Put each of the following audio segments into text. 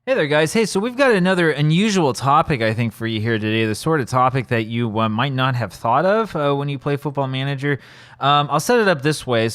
Hey there, guys. Hey, so we've got another unusual topic, I think, for you here today. The sort of topic that you might not have thought of when you play Football Manager. I'll set it up this way.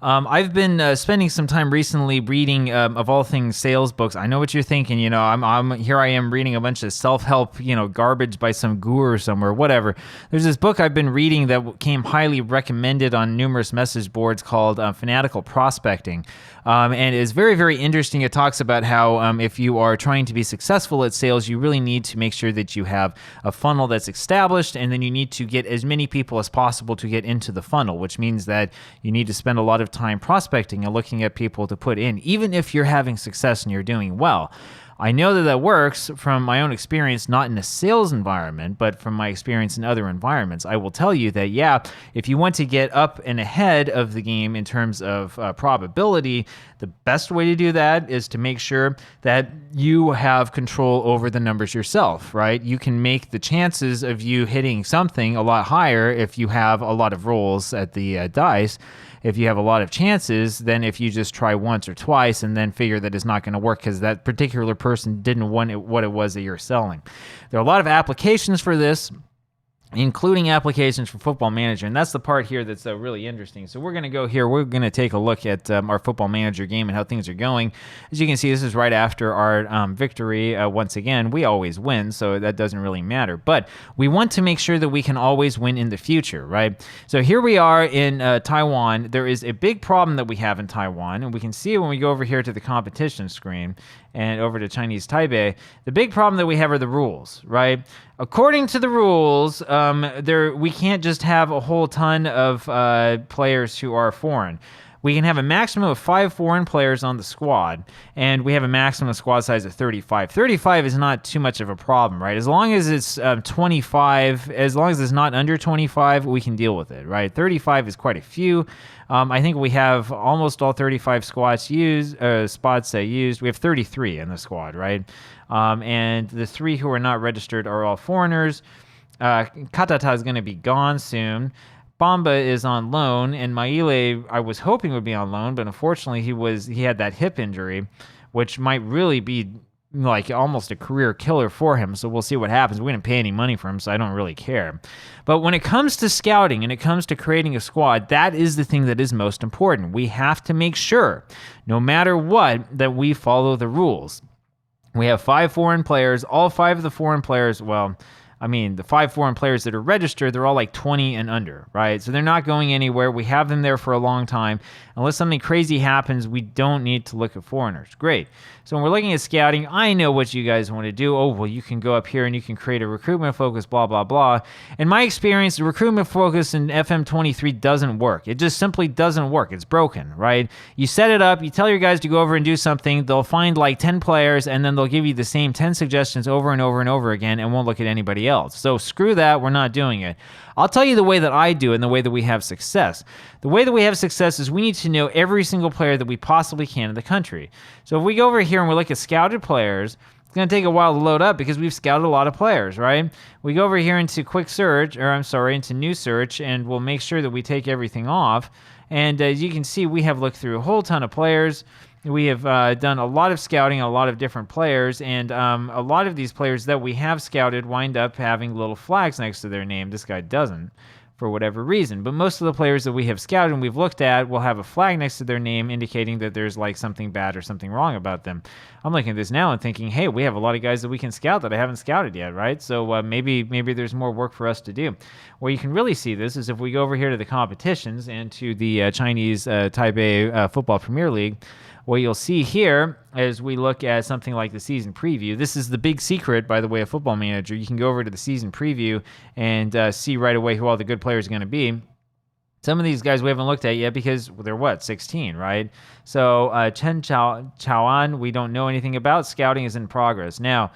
I've been spending some time recently reading, of all things, sales books. I know what you're thinking. I'm here. I am reading a bunch of self-help, garbage by some guru somewhere, whatever. There's this book I've been reading that came highly recommended on numerous message boards called Fanatical Prospecting. And it's very, very interesting. It talks about how if you are trying to be successful at sales, you really need to make sure that you have a funnel that's established, and then you need to get as many people as possible to get into the funnel, which means that you need to spend a lot of time prospecting and looking at people to put in, even if you're having success and you're doing well. I know that works from my own experience, not in a sales environment, but from my experience in other environments. I will tell you that, if you want to get up and ahead of the game in terms of probability, the best way to do that is to make sure that you have control over the numbers yourself, right? You can make the chances of you hitting something a lot higher if you have a lot of rolls at the dice. If you have a lot of chances, then if you just try once or twice and then figure that it's not going to work because that particular person didn't want what it was that you're selling. There are a lot of applications for this, including applications for Football Manager, and that's the part here that's really interesting. So we're going to go here. We're going to take a look at our Football Manager game and how things are going. As you can see, this is right after our victory. Once again, we always win, so that doesn't really matter. But we want to make sure that we can always win in the future, right? So here we are in Taiwan. There is a big problem that we have in Taiwan, and we can see it when we go over here to the competition screen and over to Chinese Taipei. The big problem that we have are the rules, right? According to the rules, we can't just have a whole ton of players who are foreign. We can have a maximum of 5 foreign players on the squad, and we have a maximum squad size of 35. 35 is not too much of a problem, right? As long as it's 25, as long as it's not under 25, we can deal with it, right? 35 is quite a few. I think we have almost all 35 spots used. We have 33 in the squad, right? And the 3 who are not registered are all foreigners. Katata is going to be gone soon. Bamba is on loan, and Maile I was hoping would be on loan, but unfortunately he had that hip injury, which might really be like almost a career killer for him. So we'll see what happens. We didn't pay any money for him, so I don't really care. But when it comes to scouting and it comes to creating a squad, that is the thing that is most important. We have to make sure, no matter what, that we follow the rules. We have 5 foreign players. All 5 of the foreign players, the 5 foreign players that are registered, they're all like 20 and under, right? So they're not going anywhere. We have them there for a long time. Unless something crazy happens, we don't need to look at foreigners. Great. So when we're looking at scouting, I know what you guys want to do. Oh, well, you can go up here and you can create a recruitment focus, blah, blah, blah. In my experience, the recruitment focus in FM23 doesn't work. It just simply doesn't work. It's broken, right? You set it up, you tell your guys to go over and do something, they'll find like 10 players, and then they'll give you the same 10 suggestions over and over and over again and won't look at anybody else. So screw that, we're not doing it. I'll tell you the way that I do and the way that we have success. The way that we have success is we need to know every single player that we possibly can in the country. So if we go over here and we look at scouted players, it's going to take a while to load up because we've scouted a lot of players, right? We go over here into into new search, and we'll make sure that we take everything off. And as you can see, we have looked through a whole ton of players. We have done a lot of scouting, a lot of different players, and a lot of these players that we have scouted wind up having little flags next to their name. This guy doesn't, for whatever reason. But most of the players that we have scouted and we've looked at will have a flag next to their name indicating that there's like something bad or something wrong about them. I'm looking at this now and thinking, hey, we have a lot of guys that we can scout that I haven't scouted yet, right? So maybe there's more work for us to do. Where you can really see this is if we go over here to the competitions and to the Chinese Taipei Football Premier League. What you'll see here as we look at something like the season preview, this is the big secret, by the way, of Football Manager. You can go over to the season preview and see right away who all the good players are going to be. Some of these guys we haven't looked at yet because they're 16, right? So Chen Chaoan, we don't know anything about. Scouting is in progress. Now,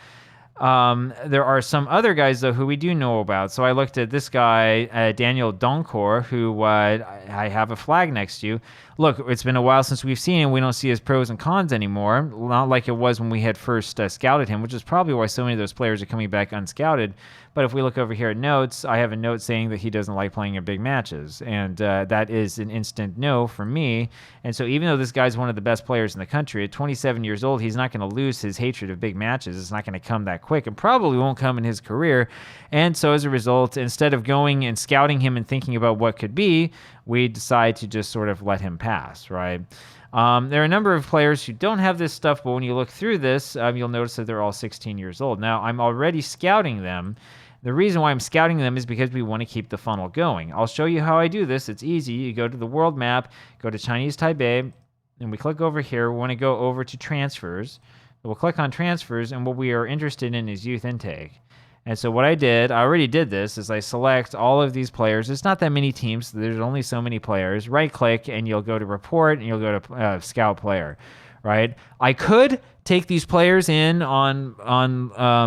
there are some other guys, though, who we do know about. So I looked at this guy, Daniel Donkor, who I have a flag next to. look, it's been a while since we've seen him. We don't see his pros and cons anymore. Not like it was when we had first scouted him, which is probably why so many of those players are coming back unscouted. But if we look over here at notes, I have a note saying that he doesn't like playing in big matches. And that is an instant no for me. And so even though this guy's one of the best players in the country, at 27 years old, he's not going to lose his hatred of big matches. It's not going to come that quick and probably won't come in his career. And so as a result, instead of going and scouting him and thinking about what could be, we decide to just sort of let him pass, right? There are a number of players who don't have this stuff, but when you look through this, you'll notice that they're all 16 years old. Now, I'm already scouting them. The reason why I'm scouting them is because we want to keep the funnel going. I'll show you how I do this. It's easy. You go to the world map, go to Chinese Taipei, and we click over here. We want to go over to transfers. We'll click on transfers, and what we are interested in is youth intake. And so what I already did this, is I select all of these players. It's not that many teams. There's only so many players. Right-click, and you'll go to report, and you'll go to scout player, right? I could take these players in on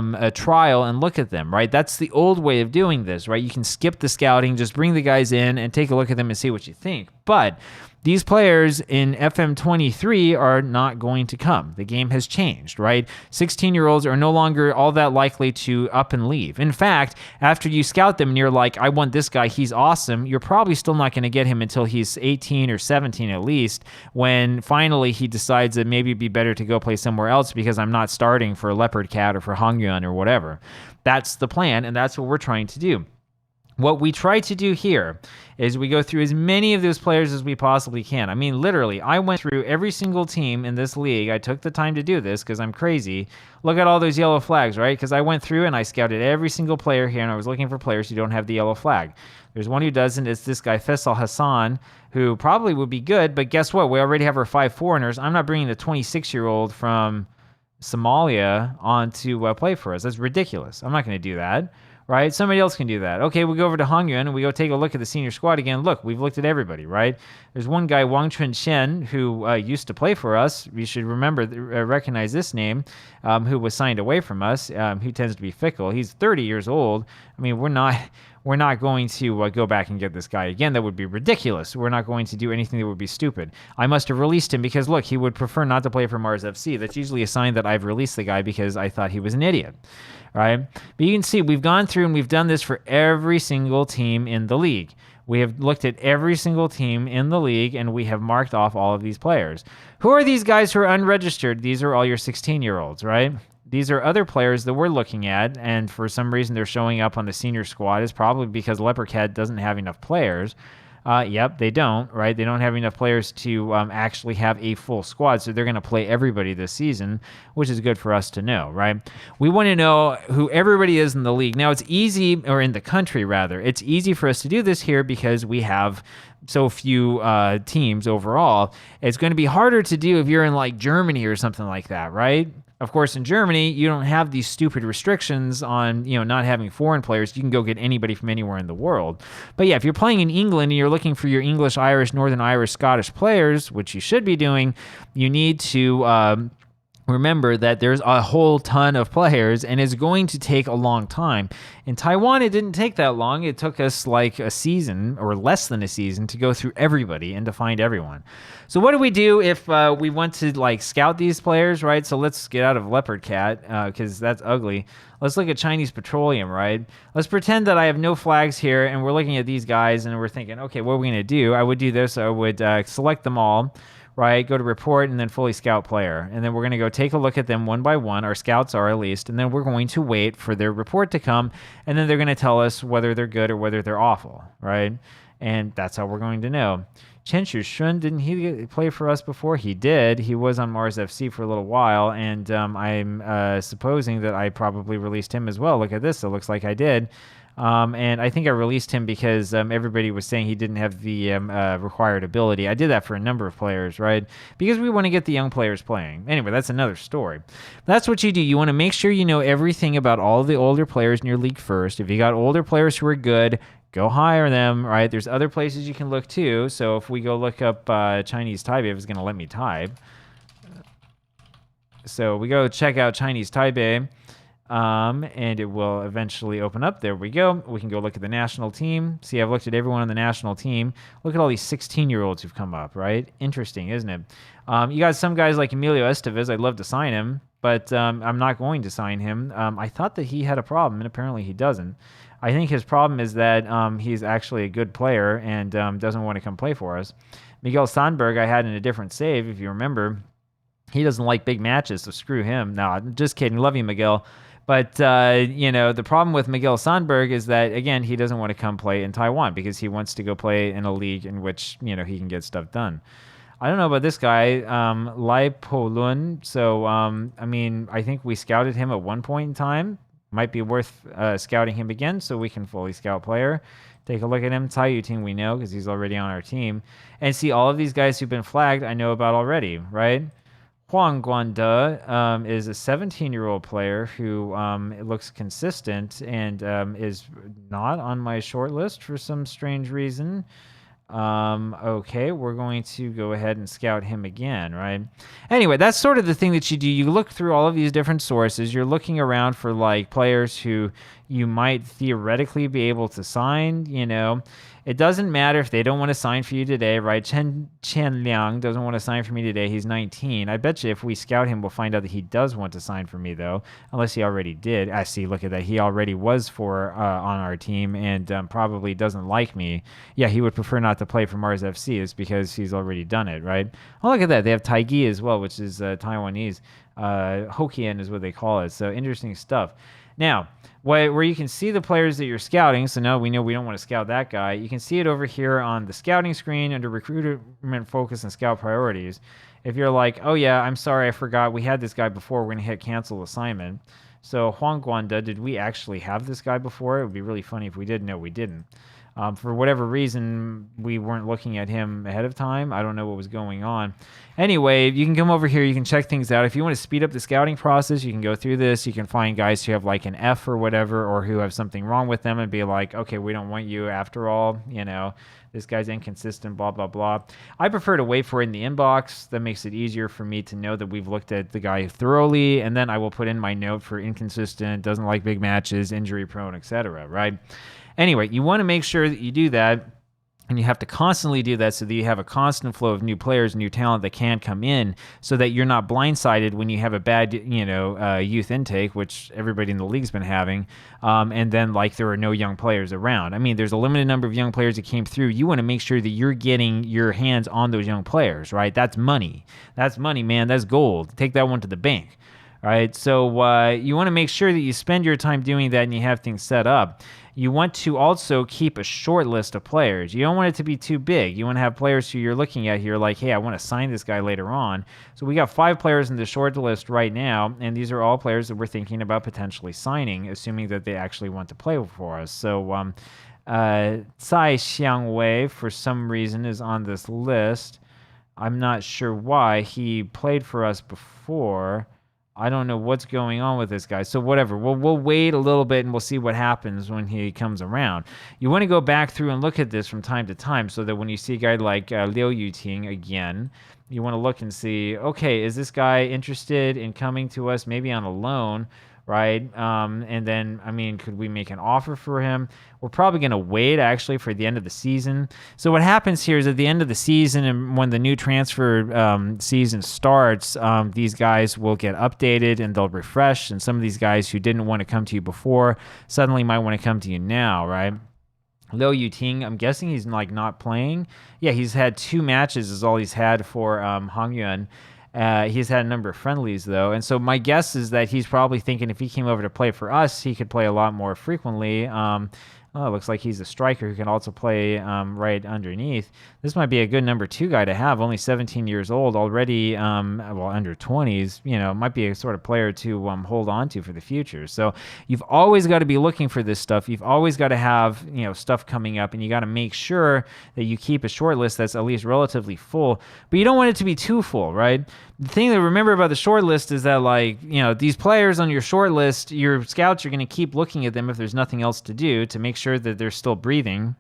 a trial and look at them, right? That's the old way of doing this, right? You can skip the scouting, just bring the guys in and take a look at them and see what you think. But these players in FM23 are not going to come. The game has changed, right? 16-year-olds are no longer all that likely to up and leave. In fact, after you scout them and you're like, I want this guy, he's awesome, you're probably still not going to get him until he's 18 or 17 at least, when finally he decides that maybe it'd be better to go play somewhere else because I'm not starting for Leopard Cat or for Hongyuan or whatever. That's the plan, and that's what we're trying to do. What we try to do here is we go through as many of those players as we possibly can. I mean, literally, I went through every single team in this league. I took the time to do this because I'm crazy. Look at all those yellow flags, right? Because I went through and I scouted every single player here, and I was looking for players who don't have the yellow flag. There's one who doesn't. It's this guy, Faisal Hassan, who probably would be good, but guess what? We already have our 5 foreigners. I'm not bringing the 26-year-old from Somalia on to play for us. That's ridiculous. I'm not going to do that. Right? Somebody else can do that. Okay, we go over to Hongyuan and we go take a look at the senior squad again. Look, we've looked at everybody, right? There's one guy, Wang Chunxian, who used to play for us. You should recognize this name, who was signed away from us, who tends to be fickle. He's 30 years old. I mean, we're not going to go back and get this guy again. That would be ridiculous. We're not going to do anything that would be stupid. I must have released him because, look, he would prefer not to play for Mars FC. That's usually a sign that I've released the guy because I thought he was an idiot. Right? But you can see we've gone through and we've done this for every single team in the league. We have looked at every single team in the league and we have marked off all of these players. Who are these guys who are unregistered? These are all your 16-year-olds, right? These are other players that we're looking at, and for some reason they're showing up on the senior squad. It's probably because Leopard Cat doesn't have enough players. Yep, they don't, right? They don't have enough players to actually have a full squad, so they're going to play everybody this season, which is good for us to know, right? We want to know who everybody is in the league. Now, it's easy, or in the country, rather. It's easy for us to do this here because we have so few teams overall. It's going to be harder to do if you're in, like, Germany or something like that, right? Of course, in Germany, you don't have these stupid restrictions on, not having foreign players. You can go get anybody from anywhere in the world. But yeah, if you're playing in England and you're looking for your English, Irish, Northern Irish, Scottish players, which you should be doing, you need to remember that there's a whole ton of players and it's going to take a long time. In Taiwan, it didn't take that long. It took us like a season or less than a season to go through everybody and to find everyone. So what do we do if we want to like scout these players, right? So let's get out of Leopard Cat because that's ugly. Let's look at Chinese Petroleum, right? Let's pretend that I have no flags here and we're looking at these guys and we're thinking, okay, what are we going to do? I would do this. I would select them all. Right, go to report and then fully scout player. And then we're going to go take a look at them one by one. Our scouts are at least. And then we're going to wait for their report to come. And then they're going to tell us whether they're good or whether they're awful, right? And that's how we're going to know. Chen Shushun, didn't he play for us before? He did. He was on Mars FC for a little while. And I'm supposing that I probably released him as well. Look at this. It looks like I did. And I think I released him because everybody was saying he didn't have the required ability. I did that for a number of players, right? Because we want to get the young players playing. Anyway, that's another story. That's what you do. You want to make sure you know everything about all the older players in your league first. If you got older players who are good, go hire them, right? There's other places you can look too. So if we go look up Chinese Taipei, if it's going to let me type. So we go check out Chinese Taipei. And it will eventually open up. There we go. We can go look at the national team. See, I've looked at everyone on the national team. Look at all these 16-year-olds who've come up, right? Interesting, isn't it? You got some guys like Emilio Estevez. I'd love to sign him, but I'm not going to sign him. I thought that he had a problem, and apparently he doesn't. I think his problem is that he's actually a good player and doesn't want to come play for us. Miguel Sandberg, I had in a different save, if you remember. He doesn't like big matches, so screw him. No, I'm just kidding. Love you, Miguel. But, the problem with Miguel Sandberg is that, again, he doesn't want to come play in Taiwan because he wants to go play in a league in which, he can get stuff done. I don't know about this guy, Lai Po Lun. So, I think we scouted him at one point in time. Might be worth scouting him again so we can fully scout player. Take a look at him. Tai Yuting we know because he's already on our team. And see, all of these guys who've been flagged I know about already, right? Huang Guanda is a 17-year-old player who looks consistent and is not on my short list for some strange reason. Okay, we're going to go ahead and scout him again, right? Anyway, that's sort of the thing that you do. You look through all of these different sources. You're looking around for like players who you might theoretically be able to sign, It doesn't matter if they don't want to sign for you today, right? Chen Liang doesn't want to sign for me today. He's 19. I bet you if we scout him, we'll find out that he does want to sign for me, though, unless he already did. I see, look at that. He already was on our team and probably doesn't like me. Yeah, he would prefer not to play for Mars FC. It's because he's already done it, right? Oh, look at that. They have Taigi as well, which is Taiwanese. Hokkien is what they call it. So interesting stuff. Now, where you can see the players that you're scouting, so now we know we don't want to scout that guy. You can see it over here on the scouting screen under recruitment focus and scout priorities. If you're like, oh yeah, I'm sorry, I forgot we had this guy before, we're going to hit cancel assignment. So Huang Guanda, did we actually have this guy before? It would be really funny if we did. No, we didn't. For whatever reason, we weren't looking at him ahead of time. I don't know what was going on. Anyway, you can come over here. You can check things out. If you want to speed up the scouting process, you can go through this. You can find guys who have like an F or whatever, or who have something wrong with them and be like, okay, we don't want you after all. This guy's inconsistent, blah, blah, blah. I prefer to wait for it in the inbox. That makes it easier for me to know that we've looked at the guy thoroughly, and then I will put in my note for inconsistent, doesn't like big matches, injury prone, etc., right? Anyway, you want to make sure that you do that, and you have to constantly do that so that you have a constant flow of new players, new talent that can come in, so that you're not blindsided when you have a bad, youth intake, which everybody in the league's been having, and then like there are no young players around. There's a limited number of young players that came through. You want to make sure that you're getting your hands on those young players, right? That's money. That's money, man. That's gold. Take that one to the bank. All right, so you want to make sure that you spend your time doing that and you have things set up. You want to also keep a short list of players. You don't want it to be too big. You want to have players who you're looking at here like, hey, I want to sign this guy later on. So we got 5 players in the short list right now, and these are all players that we're thinking about potentially signing, assuming that they actually want to play for us. So Tsai Xiangwei, for some reason, is on this list. I'm not sure why. He played for us before. I don't know what's going on with this guy. So whatever. We'll wait a little bit and we'll see what happens when he comes around. You want to go back through and look at this from time to time so that when you see a guy like Liu Yuting again, you want to look and see, okay, is this guy interested in coming to us maybe on a loan, right? And then, could we make an offer for him? We're probably going to wait, actually, for the end of the season. So what happens here is at the end of the season and when the new transfer season starts, these guys will get updated and they'll refresh. And some of these guys who didn't want to come to you before suddenly might want to come to you now, right? Liu Yuting, I'm guessing he's not playing. Yeah, he's had 2 matches is all he's had for Hongyuan. He's had a number of friendlies, though. And so my guess is that he's probably thinking if he came over to play for us, he could play a lot more frequently. It looks like he's a striker who can also play right underneath. This might be a good number 2 guy to have, only 17 years old, already under 20s. Might be a sort of player to hold on to for the future. So you've always got to be looking for this stuff. You've always got to have stuff coming up, and you got to make sure that you keep a short list that's at least relatively full. But you don't want it to be too full, right? The thing to remember about the short list is that these players on your short list, your scouts are going to keep looking at them if there's nothing else to do to make sure sure that they're still breathing.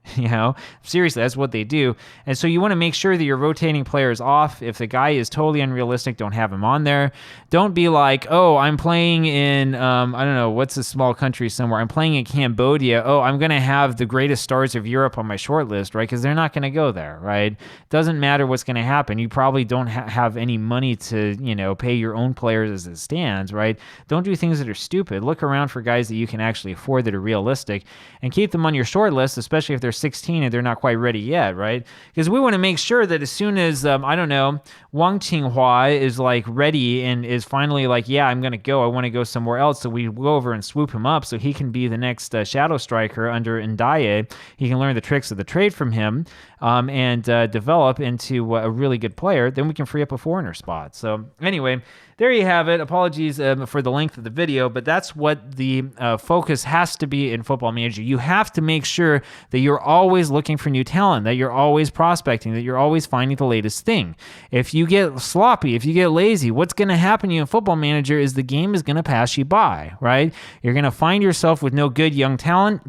Seriously, that's what they do. And so you want to make sure that you're rotating players off. If the guy is totally unrealistic, don't have him on there. Don't be like, oh, I'm playing in, I don't know, what's a small country somewhere? I'm playing in Cambodia. Oh, I'm going to have the greatest stars of Europe on my short list, right? Because they're not going to go there, right? Doesn't matter what's going to happen. You probably don't have any money to, pay your own players as it stands, right? Don't do things that are stupid. Look around for guys that you can actually afford that are realistic and keep them on your short list, especially if they're 16 and they're not quite ready yet, right? Because we want to make sure that as soon as, I don't know, Wang Qinghua is like ready and is finally like, yeah, I'm going to go. I want to go somewhere else. So we go over and swoop him up so he can be the next shadow striker under Ndaye. He can learn the tricks of the trade from him and develop into a really good player. Then we can free up a foreigner spot. So anyway, there you have it. Apologies for the length of the video, but that's what the focus has to be in Football Manager. You have to make sure that you're always looking for new talent, that you're always prospecting, that you're always finding the latest thing. If you get sloppy, if you get lazy, what's going to happen to you in Football Manager is the game is going to pass you by, right? You're going to find yourself with no good young talent.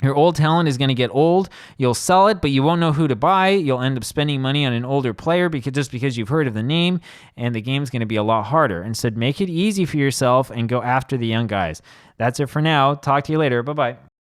Your old talent is going to get old. You'll sell it, but you won't know who to buy. You'll end up spending money on an older player because you've heard of the name, and the game's going to be a lot harder. Instead, make it easy for yourself and go after the young guys. That's it for now. Talk to you later. Bye-bye.